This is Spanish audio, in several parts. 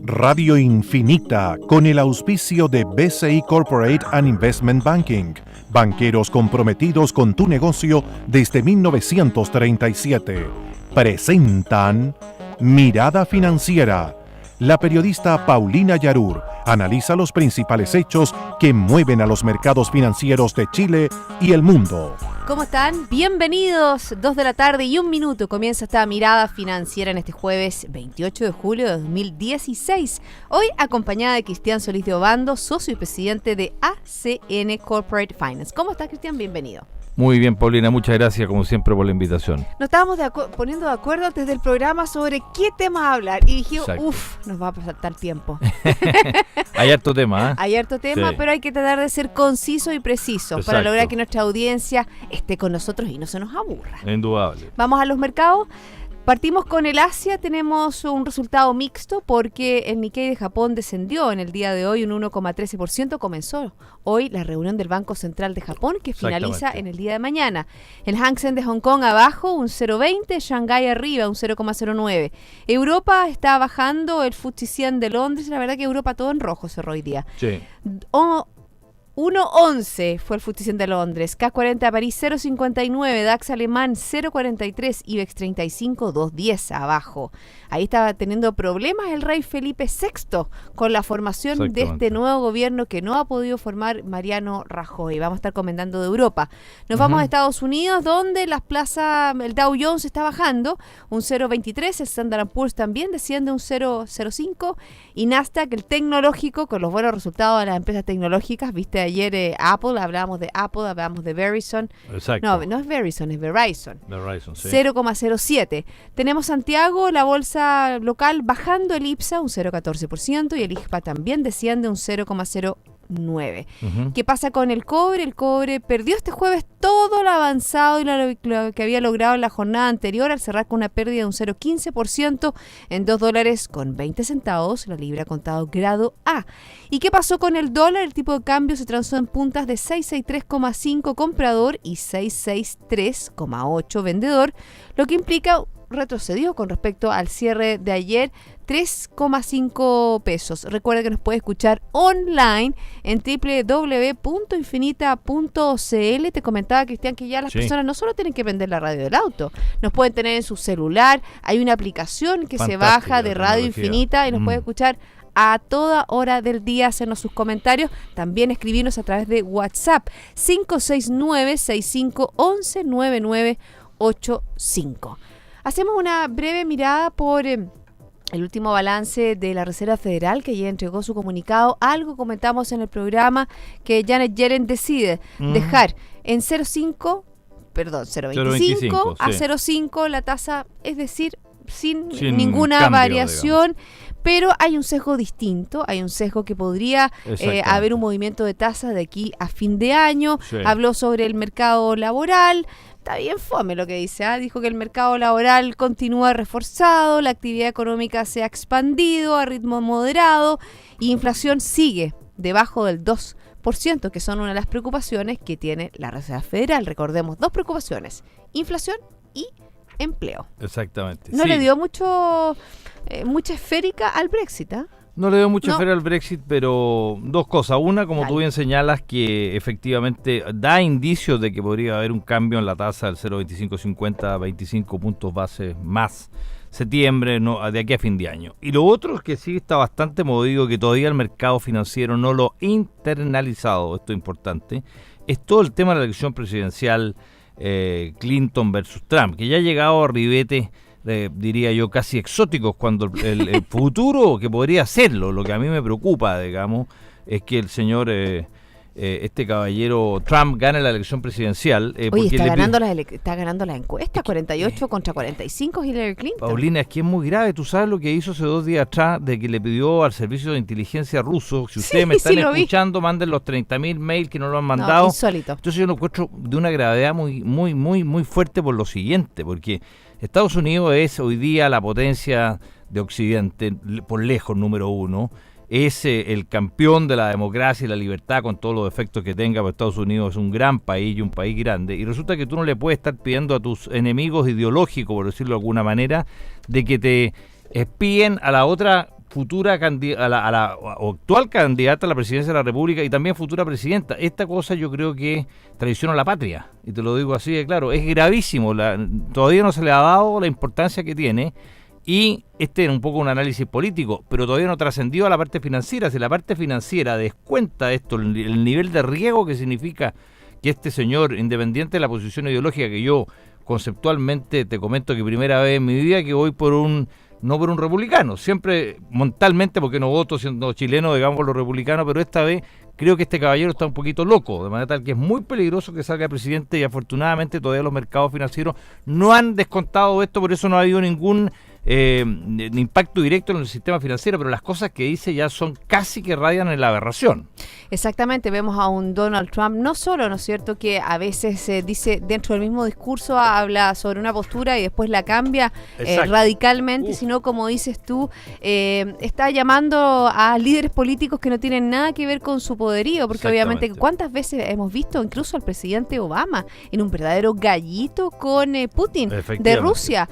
Radio Infinita, con el auspicio de BCI Corporate and Investment Banking, banqueros comprometidos con tu negocio desde 1937, presentan Mirada Financiera. La periodista Paulina Yarur analiza los principales hechos que mueven a los mercados financieros de Chile y el mundo. ¿Cómo están? Bienvenidos, 2 de la tarde y 1 minuto. Comienza esta Mirada Financiera en este jueves 28 de julio de 2016. Hoy acompañada de Cristian Solís de Obando, socio y presidente de ACN Corporate Finance. ¿Cómo estás, Cristian? Bienvenido. Muy bien, Paulina, muchas gracias como siempre por la invitación. Nos estábamos poniendo de acuerdo antes del programa sobre qué tema hablar y dije, nos va a pasar tiempo. Hay harto tema, ¿eh? Hay harto tema, sí, pero hay que tratar de ser conciso y preciso. Exacto. Para lograr que nuestra audiencia esté con nosotros y no se nos aburra. Indudable. Vamos a los mercados. Partimos con el Asia, tenemos un resultado mixto porque el Nikkei de Japón descendió en el día de hoy un 1,13%, comenzó hoy la reunión del Banco Central de Japón que finaliza en el día de mañana. El Hang Seng de Hong Kong abajo un 0,20, Shanghái arriba un 0,09. Europa está bajando, el FTSE 100 de Londres, la verdad que Europa todo en rojo cerró hoy día. Sí. 1,11 fue el FTSE 100 de Londres, CAC 40 París 0,59, DAX alemán 0,43, IBEX 35 2,10 abajo. Ahí estaba teniendo problemas el rey Felipe VI con la formación de este nuevo gobierno que no ha podido formar Mariano Rajoy. Vamos a estar comentando de Europa. Nos vamos a Estados Unidos, donde las plazas, el Dow Jones está bajando un 0,23, el Standard & Poor's también desciende un 0,05 y Nasdaq, el tecnológico, con los buenos resultados de las empresas tecnológicas, viste ayer Apple, hablábamos de Verizon. Exacto. No es Verizon, es Verizon. Verizon, sí. 0,07. Tenemos Santiago, la bolsa local bajando, el IPSA un 0,14% y el IJPA también desciende un 0,09. ¿Qué pasa con el cobre? El cobre perdió este jueves todo lo avanzado y lo que había logrado en la jornada anterior al cerrar con una pérdida de un 0,15% en $2.20, la libra contado grado A. ¿Y qué pasó con el dólar? El tipo de cambio se transó en puntas de 663,5 comprador y 663,8 vendedor, lo que implica retrocedió con respecto al cierre de ayer 3,5 pesos. Recuerda que nos puede escuchar online en www.infinita.cl. Te comentaba, Cristian, que ya las personas no solo tienen que prender la radio del auto, nos pueden tener en su celular. Hay una aplicación que se baja de Radio Infinita y nos puede escuchar a toda hora del día, hacernos sus comentarios, también escribirnos a través de WhatsApp 569-6511-9985. Hacemos una breve mirada por el último balance de la Reserva Federal, que ya entregó su comunicado. Algo comentamos en el programa que Janet Yellen decide dejar en 0,25 a 0,5 la tasa, es decir, sin ninguna cambio, variación. Digamos. Pero hay un sesgo distinto, hay un sesgo que podría haber un movimiento de tasas de aquí a fin de año. Sí. Habló sobre el mercado laboral. Está bien fome lo que dice, dijo que el mercado laboral continúa reforzado, la actividad económica se ha expandido a ritmo moderado y inflación sigue debajo del 2%, que son una de las preocupaciones que tiene la Reserva Federal. Recordemos, 2 preocupaciones, inflación y empleo. Exactamente. No le dio mucha esférica al Brexit, No le dio mucho esfera al Brexit, pero 2 cosas. Una, como tú bien señalas, que efectivamente da indicios de que podría haber un cambio en la tasa del 0,2550 a 25 puntos base más septiembre, de aquí a fin de año. Y lo otro es que sí está bastante movido, que todavía el mercado financiero no lo ha internalizado, esto es importante, es todo el tema de la elección presidencial Clinton versus Trump, que ya ha llegado a ribetes, diría yo, casi exóticos, cuando el futuro, que podría serlo, lo que a mí me preocupa, digamos, es que el señor, este caballero Trump gane la elección presidencial. Oye, está ganando la encuesta, 48 contra 45 Hillary Clinton. Paulina, es que es muy grave. Tú sabes lo que hizo hace 2 días atrás, de que le pidió al servicio de inteligencia ruso, si ustedes me están escuchando, manden los 30.000 mails que no lo han mandado. No, insólito. Entonces yo lo encuentro de una gravedad muy fuerte por lo siguiente, porque Estados Unidos es hoy día la potencia de Occidente, por lejos número 1, es el campeón de la democracia y la libertad con todos los defectos que tenga, porque Estados Unidos es un gran país y un país grande, y resulta que tú no le puedes estar pidiendo a tus enemigos ideológicos, por decirlo de alguna manera, de que te espíen a la otra futura actual candidata a la presidencia de la República y también futura presidenta. Esta cosa yo creo que traiciona a la patria, y te lo digo así de claro, es gravísimo, todavía no se le ha dado la importancia que tiene, y este es un poco un análisis político, pero todavía no trascendió a la parte financiera. Si la parte financiera descuenta esto, el nivel de riesgo que significa que este señor, independiente de la posición ideológica, que yo conceptualmente te comento que primera vez en mi vida que voy no por un republicano, siempre mentalmente, porque no voto siendo chileno, digamos, por los republicanos, pero esta vez creo que este caballero está un poquito loco, de manera tal que es muy peligroso que salga presidente, y afortunadamente todavía los mercados financieros no han descontado esto, por eso no ha habido ningún impacto directo en el sistema financiero, pero las cosas que dice ya son casi que rayan en la aberración. Exactamente, vemos a un Donald Trump no solo, ¿no es cierto?, que a veces dice dentro del mismo discurso, habla sobre una postura y después la cambia radicalmente, sino como dices tú, está llamando a líderes políticos que no tienen nada que ver con su poderío, porque obviamente cuántas veces hemos visto incluso al presidente Obama en un verdadero gallito con Putin de Rusia.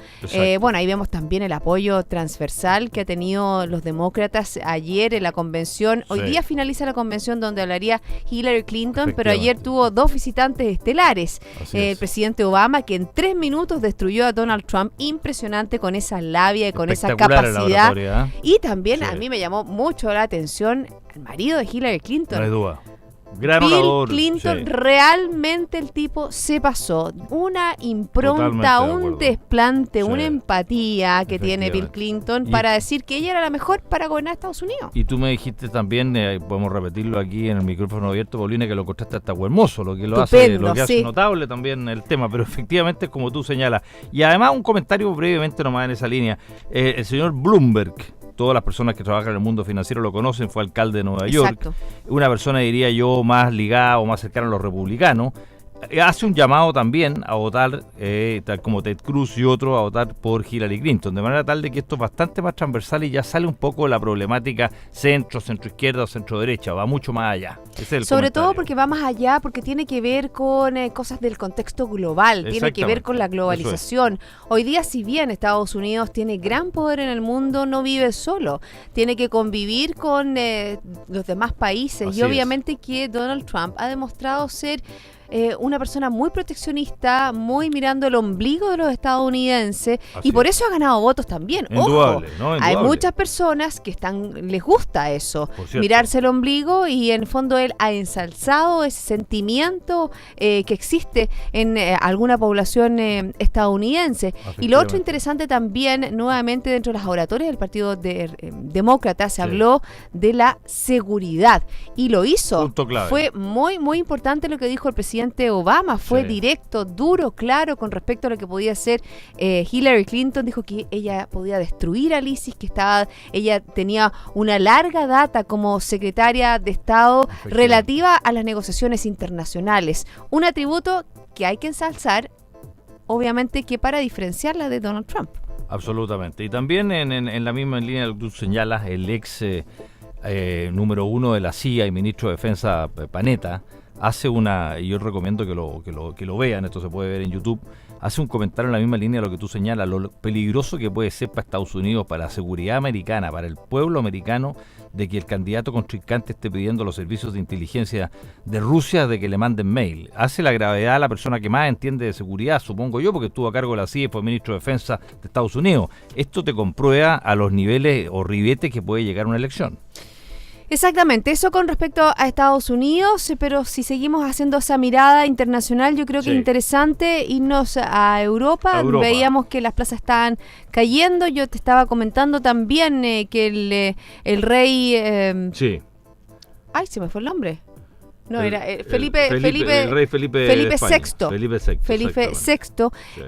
Bueno, ahí vemos también el apoyo transversal que ha tenido los demócratas ayer en la convención. Hoy día finaliza la convención donde hablaría Hillary Clinton, pero ayer tuvo 2 visitantes estelares. El presidente Obama, que en 3 minutos destruyó a Donald Trump, impresionante, con esa labia y con esa capacidad. Y también a mí me llamó mucho la atención el marido de Hillary Clinton. No hay duda. Gran Bill orador, Clinton, realmente el tipo se pasó. Una impronta, un desplante, una empatía que tiene Bill Clinton para decir que ella era la mejor para gobernar Estados Unidos. Y tú me dijiste también, podemos repetirlo aquí en el micrófono abierto, Paulina, que lo encontraste hasta hermoso, lo que hace notable también el tema, pero efectivamente es como tú señalas. Y además un comentario brevemente nomás en esa línea. El señor Bloomberg, todas las personas que trabajan en el mundo financiero lo conocen, fue alcalde de Nueva York, una persona, diría yo, más ligada o más cercana a los republicanos, hace un llamado también a votar, tal como Ted Cruz y otros, a votar por Hillary Clinton, de manera tal de que esto es bastante más transversal y ya sale un poco de la problemática centro-izquierda o centro-derecha, va mucho más allá. Sobre todo porque va más allá, porque tiene que ver con cosas del contexto global, tiene que ver con la globalización. Hoy día, si bien Estados Unidos tiene gran poder en el mundo, no vive solo, tiene que convivir con los demás países. Y obviamente que Donald Trump ha demostrado ser una persona muy proteccionista, muy mirando el ombligo de los estadounidenses, y por eso ha ganado votos también. Indudable, Ojo, hay muchas personas que les gusta eso, mirarse el ombligo, y en el fondo él ha ensalzado ese sentimiento que existe en alguna población estadounidense. Y lo otro interesante también, nuevamente dentro de las oratorias del Partido Demócrata, se habló de la seguridad, y lo hizo. Fue muy, muy importante lo que dijo el presidente Obama, fue directo, duro, claro con respecto a lo que podía hacer Hillary Clinton. Dijo que ella podía destruir al ISIS, que ella tenía una larga data como secretaria de Estado relativa a las negociaciones internacionales. Un atributo que hay que ensalzar, obviamente, que para diferenciarla de Donald Trump. Absolutamente. Y también en la misma línea que tú señalas, el ex número 1 de la CIA y ministro de Defensa, Panetta, hace y yo recomiendo que lo vean, esto se puede ver en YouTube, hace un comentario en la misma línea de lo que tú señalas, lo peligroso que puede ser para Estados Unidos, para la seguridad americana, para el pueblo americano, de que el candidato contrincante esté pidiendo a los servicios de inteligencia de Rusia de que le manden mail. Hace la gravedad a la persona que más entiende de seguridad, supongo yo, porque estuvo a cargo de la CIA y fue ministro de Defensa de Estados Unidos. Esto te comprueba a los niveles o ribetes que puede llegar una elección. Exactamente, eso con respecto a Estados Unidos, pero si seguimos haciendo esa mirada internacional, yo creo que es interesante irnos a Europa. Veíamos que las plazas estaban cayendo. Yo te estaba comentando también que el rey... Ay, se me fue el nombre. No, era Felipe el rey Felipe VI. Felipe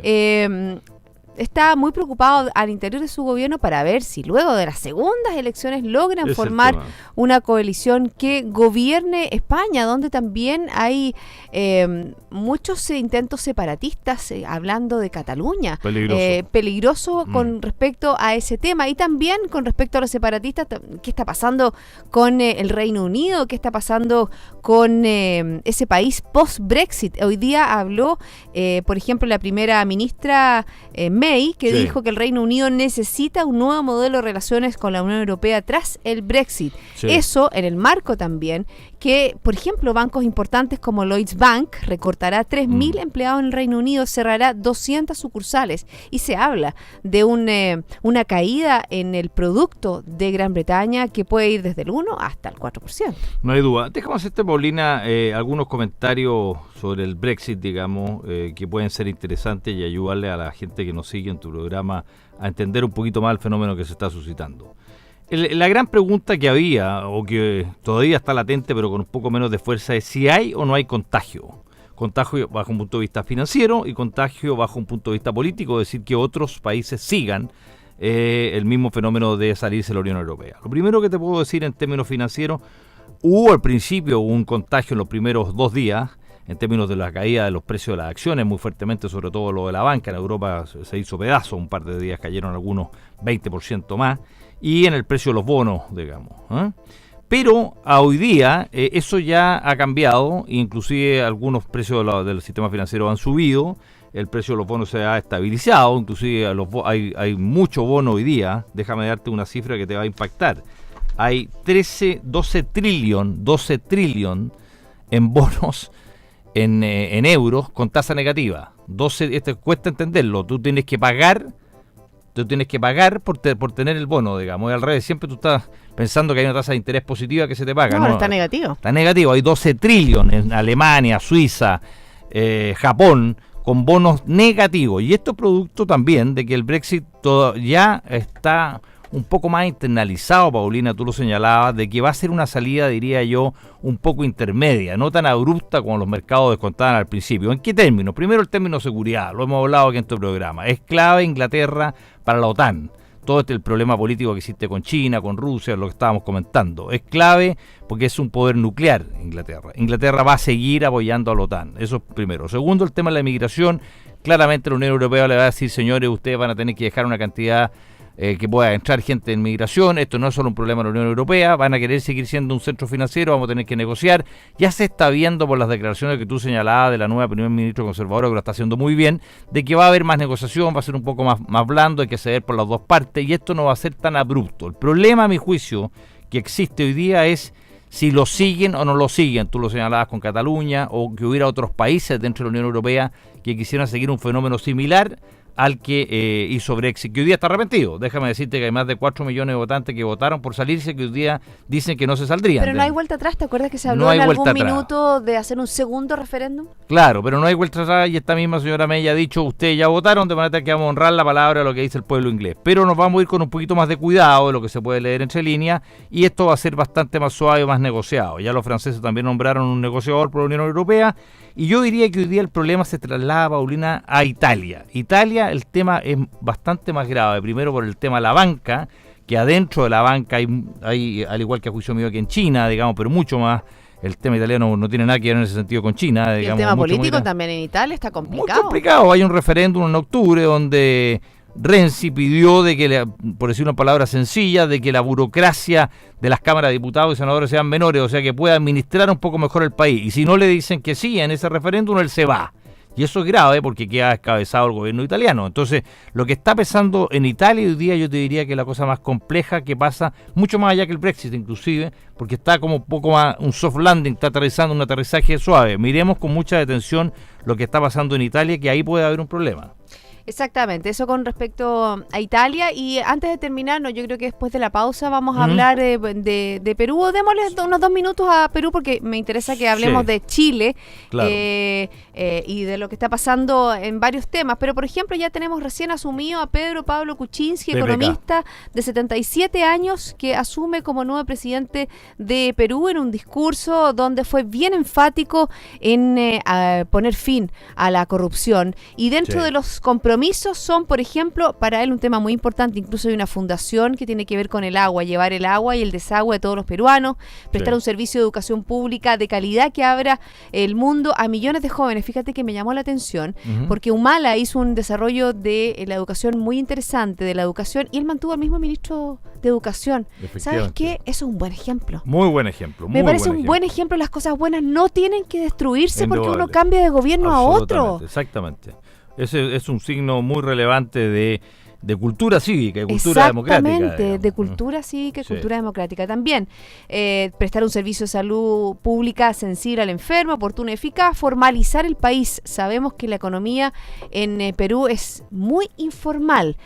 VI. Está muy preocupado al interior de su gobierno para ver si luego de las segundas elecciones logran formar una coalición que gobierne España, donde también hay muchos intentos separatistas, hablando de Cataluña. Peligroso con respecto a ese tema, y también con respecto a los separatistas, qué está pasando con el Reino Unido, qué está pasando con ese país post-Brexit. Hoy día habló, por ejemplo, la primera ministra May, May, que Sí. dijo que el Reino Unido necesita un nuevo modelo de relaciones con la Unión Europea tras el Brexit. Sí. Eso en el marco también que, por ejemplo, bancos importantes como Lloyds Bank recortará 3.000 empleados en el Reino Unido, cerrará 200 sucursales y se habla de una caída en el producto de Gran Bretaña que puede ir desde el 1 hasta el 4%. No hay duda. Déjame hacerte, Paulina, algunos comentarios sobre el Brexit, digamos, que pueden ser interesantes y ayudarle a la gente que nos sigue en tu programa a entender un poquito más el fenómeno que se está suscitando. La gran pregunta que había, o que todavía está latente, pero con un poco menos de fuerza, es si hay o no hay contagio. Contagio bajo un punto de vista financiero y contagio bajo un punto de vista político, es decir, que otros países sigan el mismo fenómeno de salirse de la Unión Europea. Lo primero que te puedo decir en términos financieros, hubo al principio un contagio en los primeros 2 días, en términos de la caída de los precios de las acciones, muy fuertemente, sobre todo lo de la banca. En Europa se hizo pedazo, un par de días cayeron algunos 20% más, y en el precio de los bonos, digamos. Pero a hoy día eso ya ha cambiado, inclusive algunos precios del sistema financiero han subido, el precio de los bonos se ha estabilizado, inclusive hay mucho bono hoy día. Déjame darte una cifra que te va a impactar. Hay 12 trillion en bonos en euros con tasa negativa. Cuesta entenderlo. Tú tienes que pagar por tener el bono, digamos. Y al revés, siempre tú estás pensando que hay una tasa de interés positiva que se te paga. No, No, está negativo. Está negativo. Hay 12 trillion en Alemania, Suiza, Japón, con bonos negativos. Y esto es producto también de que el Brexit ya está un poco más internalizado, Paulina, tú lo señalabas, de que va a ser una salida, diría yo, un poco intermedia, no tan abrupta como los mercados descontaban al principio. ¿En qué términos? Primero el término seguridad, lo hemos hablado aquí en tu programa. Es clave Inglaterra para la OTAN. Todo el problema político que existe con China, con Rusia, lo que estábamos comentando. Es clave porque es un poder nuclear Inglaterra. Inglaterra va a seguir apoyando a la OTAN, eso es primero. Segundo, el tema de la inmigración. Claramente la Unión Europea le va a decir, señores, ustedes van a tener que dejar una cantidad que pueda entrar gente en migración. Esto no es solo un problema de la Unión Europea, van a querer seguir siendo un centro financiero, vamos a tener que negociar. Ya se está viendo por las declaraciones que tú señalabas de la nueva primer ministro conservadora, que lo está haciendo muy bien, de que va a haber más negociación, va a ser un poco más blando, hay que ceder por las dos partes y esto no va a ser tan abrupto. El problema, a mi juicio, que existe hoy día es si lo siguen o no lo siguen. Tú lo señalabas con Cataluña, o que hubiera otros países dentro de la Unión Europea que quisieran seguir un fenómeno similar al que hizo Brexit, que hoy día está arrepentido. Déjame decirte que hay más de 4 millones de votantes que votaron por salirse, que hoy día dicen que no se saldrían. Pero no hay vuelta atrás, ¿te acuerdas que se habló No hay en algún vuelta atrás. minuto de hacer un segundo referéndum? Claro, pero no hay vuelta atrás y esta misma señora May ha dicho, ustedes ya votaron, de manera que vamos a honrar la palabra de lo que dice el pueblo inglés. Pero nos vamos a ir con un poquito más de cuidado de lo que se puede leer entre líneas y esto va a ser bastante más suave, más negociado. Ya los franceses también nombraron un negociador por la Unión Europea y yo diría que hoy día el problema se traslada, Paulina, a Italia. Italia, el tema es bastante más grave, primero por el tema de la banca, que adentro de la banca hay al igual que a juicio mío que en China, digamos, pero mucho más. El tema italiano no tiene nada que ver en ese sentido con China. Y digamos, el tema mucho, político también en Italia está complicado. muy complicado. Hay un referéndum en octubre donde Renzi pidió de que, por decir una palabra sencilla, de que la burocracia de las cámaras de diputados y senadores sean menores, o sea que pueda administrar un poco mejor el país. Y si no le dicen que sí en ese referéndum, él se va. Y eso es grave porque queda descabezado el gobierno italiano. Entonces, lo que está pasando en Italia hoy día, yo te diría que es la cosa más compleja, que pasa mucho más allá que el Brexit inclusive, porque está como un poco más un soft landing, está aterrizando un aterrizaje suave. Miremos con mucha detención lo que está pasando en Italia, que ahí puede haber un problema. Exactamente, eso con respecto a Italia. Y antes de terminar, yo creo que después de la pausa vamos a hablar de Perú. Démosle unos 2 minutos a Perú porque me interesa que hablemos de Chile, claro. Y de lo que está pasando en varios temas. Pero, por ejemplo, ya tenemos recién asumido a Pedro Pablo Kuczynski, PPK, economista de 77 años, que asume como nuevo presidente de Perú en un discurso donde fue bien enfático en poner fin a la corrupción. Y dentro de los compromisos son, por ejemplo, para él un tema muy importante, incluso hay una fundación que tiene que ver con el agua, llevar el agua y el desagüe de todos los peruanos, prestar un servicio de educación pública de calidad que abra el mundo a millones de jóvenes. Fíjate que me llamó la atención, porque Humala hizo un desarrollo de la educación muy interesante, de la educación, y él mantuvo al mismo ministro de Educación. ¿Sabes qué? Eso es un buen ejemplo. Muy buen ejemplo. Me parece un buen ejemplo. Las cosas buenas no tienen que destruirse porque uno cambia de gobierno a otro. Exactamente. Ese es un signo muy relevante de cultura cívica y cultura democrática. Exactamente, de cultura cívica y cultura democrática también. Prestar un servicio de salud pública sensible al enfermo, oportuno y eficaz, formalizar el país. Sabemos que la economía en Perú es muy informal.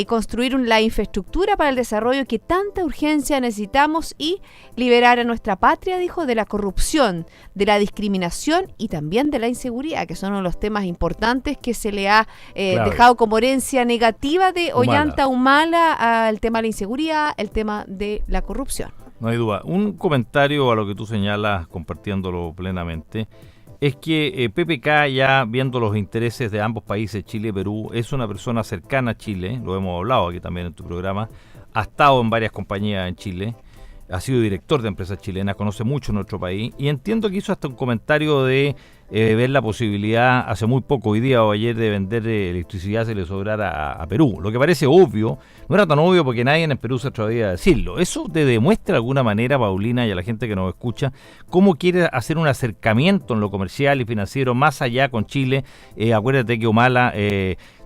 Construir la infraestructura para el desarrollo que tanta urgencia necesitamos y liberar a nuestra patria, dijo, de la corrupción, de la discriminación y también de la inseguridad, que son uno de los temas importantes que se le ha dejado como herencia negativa de Ollanta Humala al tema de la inseguridad, el tema de la corrupción. No hay duda. Un comentario a lo que tú señalas, compartiéndolo plenamente, es que PPK, ya viendo los intereses de ambos países, Chile y Perú, es una persona cercana a Chile, lo hemos hablado aquí también en tu programa, ha estado en varias compañías en Chile, ha sido director de empresas chilenas, conoce mucho nuestro país, y entiendo que hizo hasta un comentario de ver la posibilidad, hace muy poco, hoy día o ayer, de vender electricidad si le sobrara a Perú. Lo que parece obvio, no era tan obvio porque nadie en Perú se atrevía a decirlo. Eso te demuestra de alguna manera, Paulina, y a la gente que nos escucha, cómo quiere hacer un acercamiento en lo comercial y financiero más allá con Chile. Acuérdate que Humala...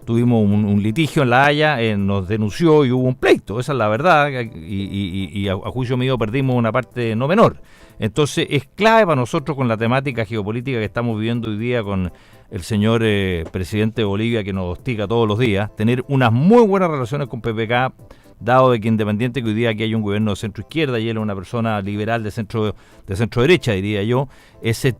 tuvimos un litigio en La Haya, nos denunció y hubo un pleito, esa es la verdad, y a juicio mío perdimos una parte no menor. Entonces es clave para nosotros, con la temática geopolítica que estamos viviendo hoy día con el señor presidente de Bolivia, que nos hostiga todos los días, tener unas muy buenas relaciones con PPK, dado de que independiente que hoy día aquí hay un gobierno de centro izquierda y él es una persona liberal de centro derecha, diría yo, se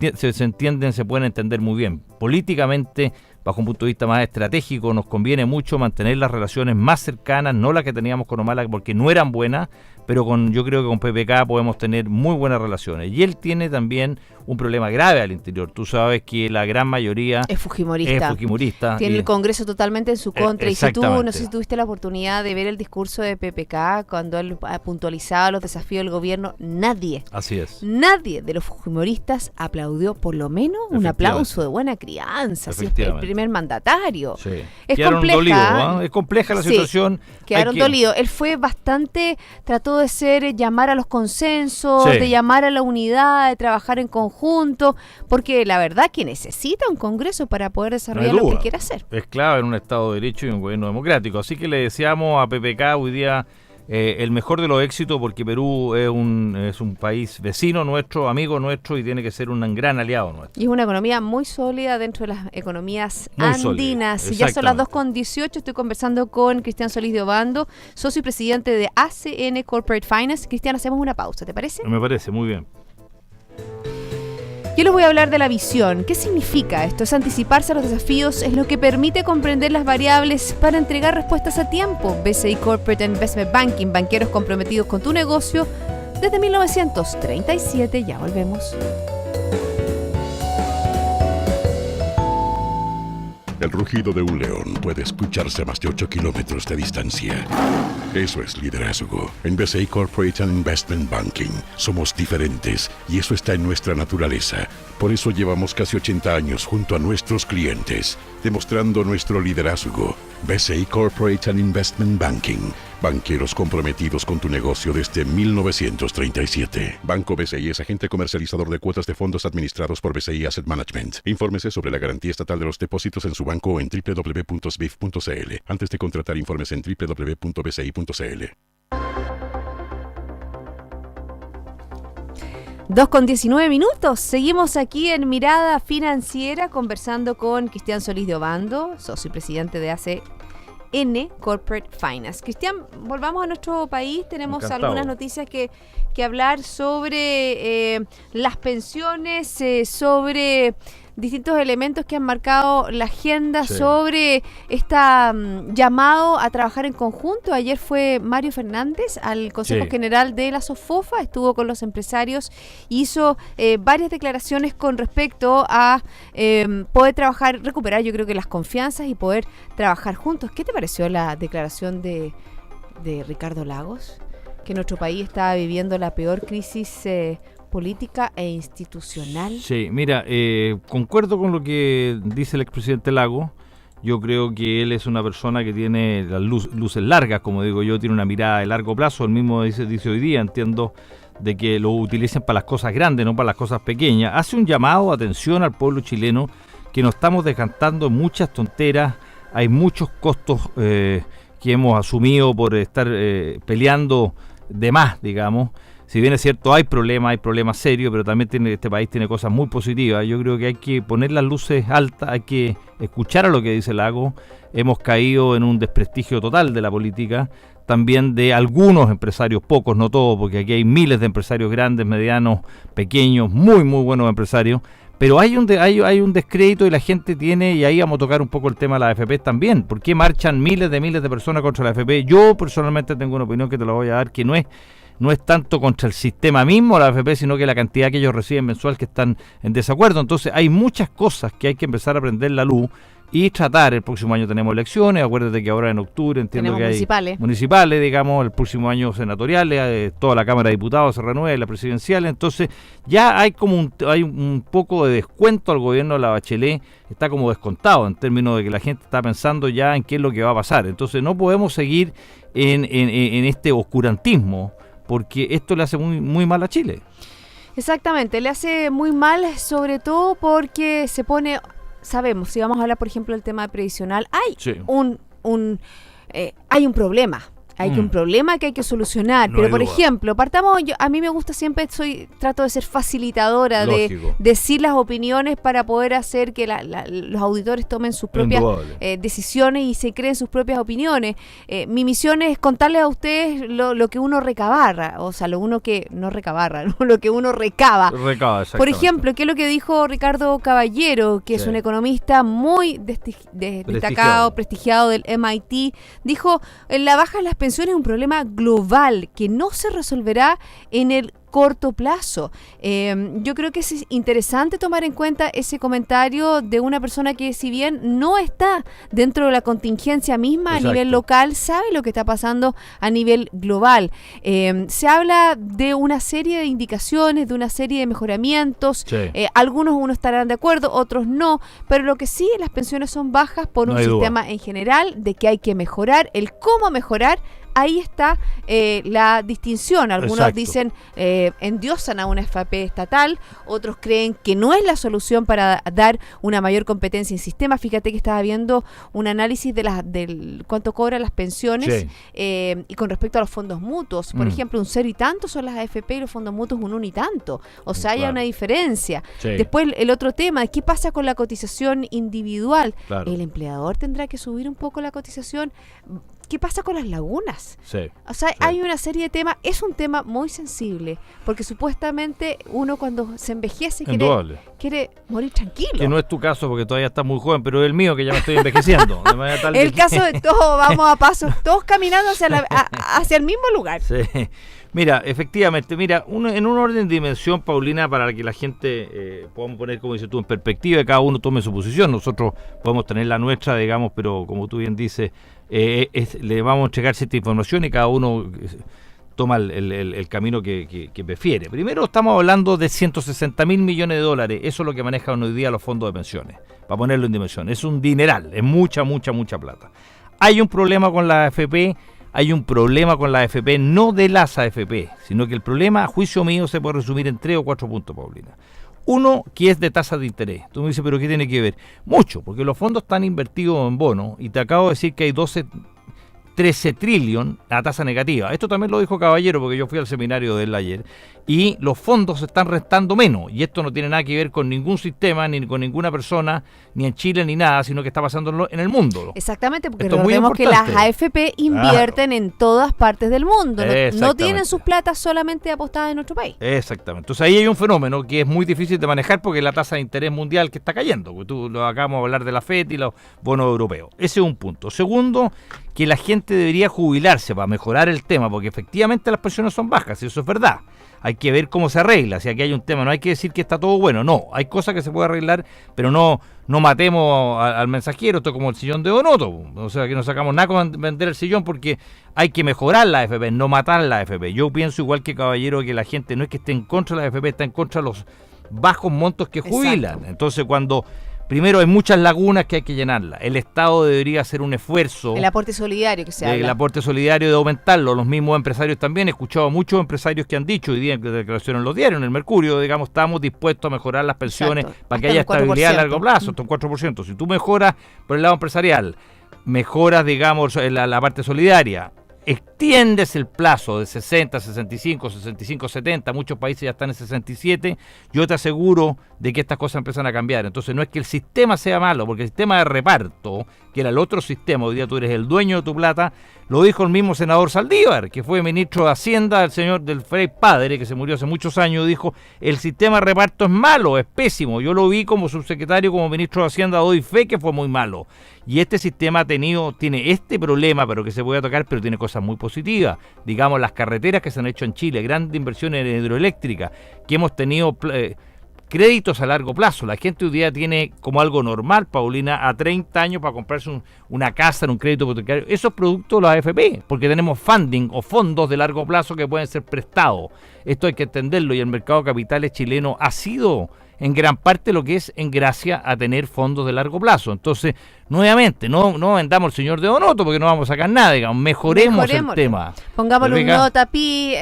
entienden, se pueden entender muy bien. Políticamente, bajo un punto de vista más estratégico, nos conviene mucho mantener las relaciones más cercanas, no las que teníamos con Humala porque no eran buenas, pero yo creo que con PPK podemos tener muy buenas relaciones. Y él tiene también un problema grave al interior. Tú sabes que la gran mayoría es fujimorista. Tiene el Congreso totalmente en su contra. Y si tú, no sé si tuviste la oportunidad de ver el discurso de PPK cuando él puntualizaba los desafíos del gobierno, nadie de los fujimoristas aplaudió, por lo menos un aplauso de buena crianza. Si es el primer mandatario. Sí. Es quedaron compleja. Dolidos, ¿eh? Es compleja la situación. Quedaron dolidos. Él fue bastante, trató de llamar a los consensos, de llamar a la unidad, de trabajar en conjunto, porque la verdad que necesita un Congreso para poder desarrollar lo que quiere hacer. Es clave en un Estado de Derecho y un gobierno democrático. Así que le deseamos a PPK hoy día el mejor de los éxitos, porque Perú es un país vecino nuestro, amigo nuestro, y tiene que ser un gran aliado nuestro. Y es una economía muy sólida dentro de las economías andinas. Ya son las 2:18, estoy conversando con Cristian Solís de Obando, socio y presidente de ACN Corporate Finance. Cristian, hacemos una pausa, ¿te parece? Me parece, muy bien. Yo les voy a hablar de la visión. ¿Qué significa esto? Es anticiparse a los desafíos, es lo que permite comprender las variables para entregar respuestas a tiempo. BCI Corporate Investment Banking, banqueros comprometidos con tu negocio desde 1937. Ya volvemos. El rugido de un león puede escucharse a más de 8 kilómetros de distancia. Eso es liderazgo. En BCI Corporate and Investment Banking somos diferentes y eso está en nuestra naturaleza. Por eso llevamos casi 80 años junto a nuestros clientes, demostrando nuestro liderazgo. BCI Corporate and Investment Banking. Banqueros comprometidos con tu negocio desde 1937. Banco BCI es agente comercializador de cuotas de fondos administrados por BCI Asset Management. Infórmese sobre la garantía estatal de los depósitos en su banco o en www.sbif.cl. Antes de contratar, informes en www.bci.cl. 2:19. Seguimos aquí en Mirada Financiera conversando con Cristian Solís de Obando, socio y presidente de ACN Corporate Finance. Cristian, volvamos a nuestro país. Tenemos algunas noticias que hablar sobre las pensiones, sobre distintos elementos que han marcado la agenda, sobre esta llamado a trabajar en conjunto. Ayer fue Mario Fernández al Consejo General de la SOFOFA, estuvo con los empresarios, hizo varias declaraciones con respecto a poder trabajar, recuperar yo creo que las confianzas y poder trabajar juntos. ¿Qué te pareció la declaración de Ricardo Lagos? Que nuestro país está viviendo la peor crisis política e institucional. Sí, mira, concuerdo con lo que dice el expresidente Lagos. Yo creo que él es una persona que tiene las luces largas, como digo yo, tiene una mirada de largo plazo. Él mismo dice hoy día, entiendo, de que lo utilicen para las cosas grandes, no para las cosas pequeñas. Hace un llamado de atención al pueblo chileno que nos estamos decantando en muchas tonteras, hay muchos costos que hemos asumido por estar peleando de más, digamos. Si bien es cierto, hay problemas serios, pero también este país tiene cosas muy positivas. Yo creo que hay que poner las luces altas, hay que escuchar a lo que dice Lago. Hemos caído en un desprestigio total de la política, también de algunos empresarios, pocos, no todos, porque aquí hay miles de empresarios grandes, medianos, pequeños, muy buenos empresarios. Pero hay un descrédito y la gente tiene, y ahí vamos a tocar un poco el tema de las AFP también. ¿Por qué marchan miles de personas contra la AFP? Yo personalmente tengo una opinión que te la voy a dar, que no es tanto contra el sistema mismo, la AFP, sino que la cantidad que ellos reciben mensual que están en desacuerdo. Entonces hay muchas cosas que hay que empezar a prender la luz y tratar. El próximo año tenemos elecciones, acuérdate que ahora en octubre entiendo tenemos que hay municipales, digamos, el próximo año senatoriales, toda la Cámara de Diputados se renueva, la presidencial. Entonces ya hay hay un poco de descuento al gobierno de la Bachelet, está como descontado en términos de que la gente está pensando ya en qué es lo que va a pasar. Entonces no podemos seguir en este oscurantismo, porque esto le hace muy mal a Chile. Exactamente, le hace muy mal, sobre todo porque se pone, sabemos, si vamos a hablar por ejemplo del tema previsional, hay hay un problema. Hay un problema que hay que solucionar, No pero hay por duda. ejemplo, a mí me gusta siempre, trato de ser facilitadora, Lógico. de decir las opiniones para poder hacer que los auditores tomen sus propias decisiones y se creen sus propias opiniones. Mi misión es contarles a ustedes lo que uno recabarra, o sea, lo que uno recaba. Por ejemplo, ¿qué es lo que dijo Ricardo Caballero, que es un economista muy destacado, prestigiado del MIT? Dijo, la baja de las pensiones es un problema global que no se resolverá en el corto plazo. Yo creo que es interesante tomar en cuenta ese comentario de una persona que, si bien no está dentro de la contingencia misma a nivel local, sabe lo que está pasando a nivel global. Se habla de una serie de indicaciones, de una serie de mejoramientos. Algunos uno estarán de acuerdo, otros no, pero lo que sí, las pensiones son bajas por un sistema en general de que hay que mejorar. El cómo mejorar, ahí está la distinción. Algunos dicen, endiosan a una FP estatal, otros creen que no es la solución para dar una mayor competencia en sistema. Fíjate que estaba viendo un análisis del cuánto cobran las pensiones y con respecto a los fondos mutuos. Por ejemplo, un 0 y tanto son las AFP y los fondos mutuos un 1 y tanto. O sea, hay una diferencia. Después el otro tema, ¿qué pasa con la cotización individual? El empleador tendrá que subir un poco la cotización. ¿Qué pasa con las lagunas? O sea, hay una serie de temas. Es un tema muy sensible, porque supuestamente uno cuando se envejece quiere morir tranquilo. Que no es tu caso, porque todavía estás muy joven, pero es el mío, que ya me estoy envejeciendo. El caso de todos, vamos a pasos, todos caminando hacia el mismo lugar. Mira, efectivamente, en un orden de dimensión, Paulina, para que la gente podamos poner, como dices tú, en perspectiva, y cada uno tome su posición. Nosotros podemos tener la nuestra, digamos, pero como tú bien dices, le vamos a entregar cierta información y cada uno toma el camino que prefiere. Primero estamos hablando de 160.000 millones de dólares, eso es lo que manejan hoy día los fondos de pensiones, para ponerlo en dimensión. Es un dineral, es mucha plata. Hay un problema con la AFP. Hay un problema con la AFP, no de las AFP, sino que el problema, a juicio mío, se puede resumir en 3 o 4 puntos, Paulina. Uno, que es de tasa de interés. Tú me dices, ¿pero qué tiene que ver? Mucho, porque los fondos están invertidos en bonos, y te acabo de decir que hay 13 trillion a tasa negativa. Esto también lo dijo Caballero, porque yo fui al seminario de él ayer, y los fondos se están restando menos, y esto no tiene nada que ver con ningún sistema, ni con ninguna persona, ni en Chile, ni nada, sino que está pasando en el mundo. Exactamente, porque recordemos que las AFP invierten en todas partes del mundo, no tienen sus platas solamente apostadas en nuestro país. Exactamente, entonces ahí hay un fenómeno que es muy difícil de manejar, porque la tasa de interés mundial que está cayendo, porque tú lo acabamos de hablar de la FED y los bonos europeos. Ese es un punto. Segundo, que la gente debería jubilarse para mejorar el tema, porque efectivamente las pensiones son bajas, y eso es verdad. Hay que ver cómo se arregla, si aquí hay un tema, no hay que decir que está todo bueno, no, hay cosas que se pueden arreglar, pero no matemos al mensajero, esto es como el sillón de Donoto, o sea que no sacamos nada con vender el sillón, porque hay que mejorar la AFP, no matar la AFP. Yo pienso igual que Caballero, que la gente no es que esté en contra de la AFP, está en contra de los bajos montos que jubilan. Entonces cuando primero hay muchas lagunas que hay que llenarlas. El Estado debería hacer un esfuerzo. El aporte solidario que se habla. El aporte solidario de aumentarlo. Los mismos empresarios también. He escuchado a muchos empresarios que han dicho hoy día en declaraciones en los diarios, en el Mercurio, digamos, estamos dispuestos a mejorar las pensiones para que haya estabilidad a largo plazo, hasta un 4%. Si tú mejoras por el lado empresarial, mejoras, digamos, la parte solidaria, extiendes el plazo de 60, 65, 65, 70, muchos países ya están en 67, yo te aseguro de que estas cosas empiezan a cambiar. Entonces no es que el sistema sea malo, porque el sistema de reparto, que era el otro sistema, hoy día tú eres el dueño de tu plata, lo dijo el mismo senador Saldívar, que fue ministro de Hacienda, el señor del Frei padre, que se murió hace muchos años, dijo, el sistema de reparto es malo, es pésimo. Yo lo vi como subsecretario, como ministro de Hacienda, doy fe que fue muy malo. Y este sistema tiene este problema, pero que se puede tocar, pero tiene cosas muy positivas. Digamos, las carreteras que se han hecho en Chile, grandes inversiones en hidroeléctrica, que hemos tenido créditos a largo plazo. La gente hoy día tiene como algo normal, Paulina, a 30 años para comprarse una casa en un crédito hipotecario. Eso es producto de la AFP, porque tenemos funding o fondos de largo plazo que pueden ser prestados. Esto hay que entenderlo, y el mercado de capitales chileno ha sido en gran parte lo que es en gracia a tener fondos de largo plazo. Entonces, nuevamente, no vendamos el señor de Donoto porque no vamos a sacar nada, digamos, mejoremos el tema. Pongámosle un nuevo tapiz,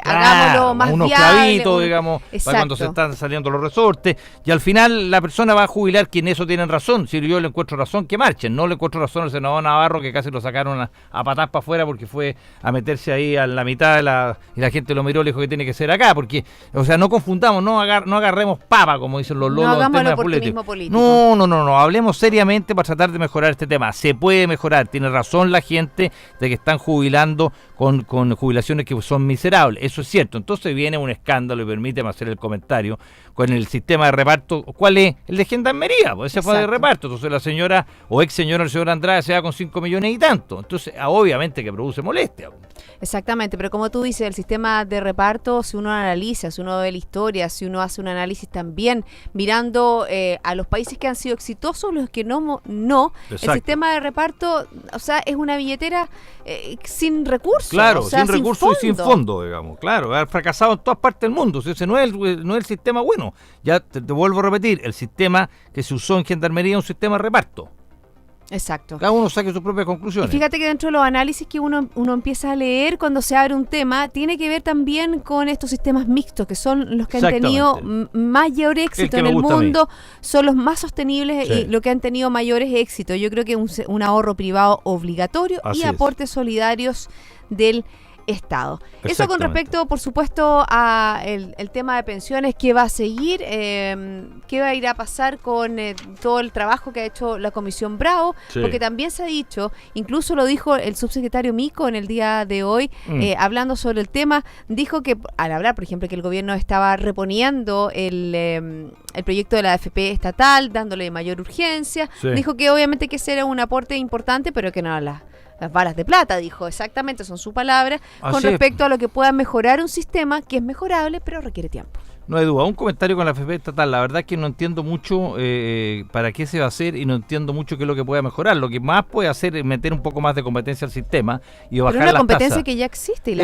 hagámoslo más unos viable. Clavitos, digamos, para cuando se están saliendo los resortes, y al final la persona va a jubilar quien eso tienen razón. Si yo le encuentro razón, que marchen. No le encuentro razón al senador Navarro, que casi lo sacaron a patas para afuera porque fue a meterse ahí a la mitad y la gente lo miró, le dijo que tiene que ser acá, porque, o sea, no confundamos, no agarremos papa, como dicen los lolos. No hagamos el oportunismo político. No, hablemos seriamente para tratar de mejorar este tema. Se puede mejorar, tiene razón la gente de que están jubilando con jubilaciones que son miserables, eso es cierto. Entonces viene un escándalo, y permíteme hacer el comentario, con el sistema de reparto. ¿Cuál es? El de Gendarmería, pues ese fue de reparto. Entonces la señora o ex señora, el señor Andrade, se va con 5 millones y tanto. Entonces, obviamente que produce molestia. Exactamente, pero como tú dices, el sistema de reparto, si uno analiza, si uno ve la historia, si uno hace un análisis también, mirando a los países que han sido exitosos, los que no, el sistema de reparto, o sea, es una billetera sin recursos. Claro, o sea, sin recursos y sin fondo, digamos. Claro, ha fracasado en todas partes del mundo. Ese no es el sistema bueno. Ya te vuelvo a repetir, el sistema que se usó en Gendarmería es un sistema de reparto. Exacto. Cada uno saque sus propias conclusiones. Y fíjate que dentro de los análisis que uno empieza a leer cuando se abre un tema, tiene que ver también con estos sistemas mixtos, que son los que han tenido mayor éxito en el mundo, son los más sostenibles y lo que han tenido mayores éxitos. Yo creo que un ahorro privado obligatorio y aportes solidarios del Estado. Eso con respecto, por supuesto, a el tema de pensiones, ¿qué va a seguir? ¿Qué va a ir a pasar con todo el trabajo que ha hecho la Comisión Bravo? Porque también se ha dicho, incluso lo dijo el subsecretario Mico en el día de hoy, hablando sobre el tema, dijo que al hablar, por ejemplo, que el gobierno estaba reponiendo el proyecto de la AFP estatal, dándole mayor urgencia, dijo que obviamente que ese era un aporte importante, pero que no las balas de plata, dijo, exactamente, son sus palabras, con respecto a lo que pueda mejorar un sistema que es mejorable, pero requiere tiempo. No hay duda. Un comentario con la AFP estatal. La verdad es que no entiendo mucho para qué se va a hacer y no entiendo mucho qué es lo que pueda mejorar. Lo que más puede hacer es meter un poco más de competencia al sistema y bajar las tasas. Pero una competencia que ya existe. Y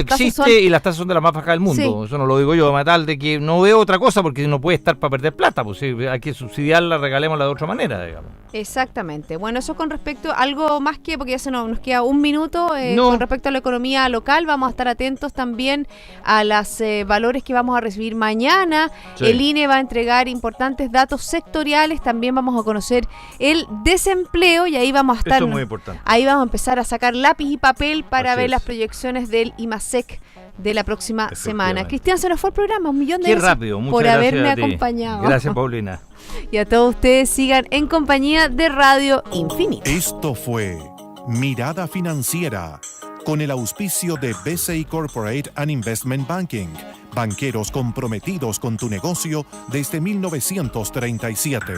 las tasas son de las más bajas del mundo. Sí. Eso no lo digo yo, tal de que no veo otra cosa porque no puede estar para perder plata. Pues hay que subsidiarla, regalémosla de otra manera, digamos. Exactamente. Bueno, eso con respecto a algo más que, porque ya nos queda un minuto, con respecto a la economía local, vamos a estar atentos también a los valores que vamos a recibir mañana. El INE va a entregar importantes datos sectoriales, también vamos a conocer el desempleo y ahí vamos a estar. Eso es muy importante. Ahí vamos a empezar a sacar lápiz y papel para ver las proyecciones del IMASEC de la próxima semana. Cristian, se nos fue el programa, 1.000.000 de gracias rápido, por haberme acompañado. Gracias, Paulina. Y a todos ustedes sigan en compañía de Radio Infinita. Esto fue Mirada Financiera, con el auspicio de BCI Corporate and Investment Banking, banqueros comprometidos con tu negocio desde 1937.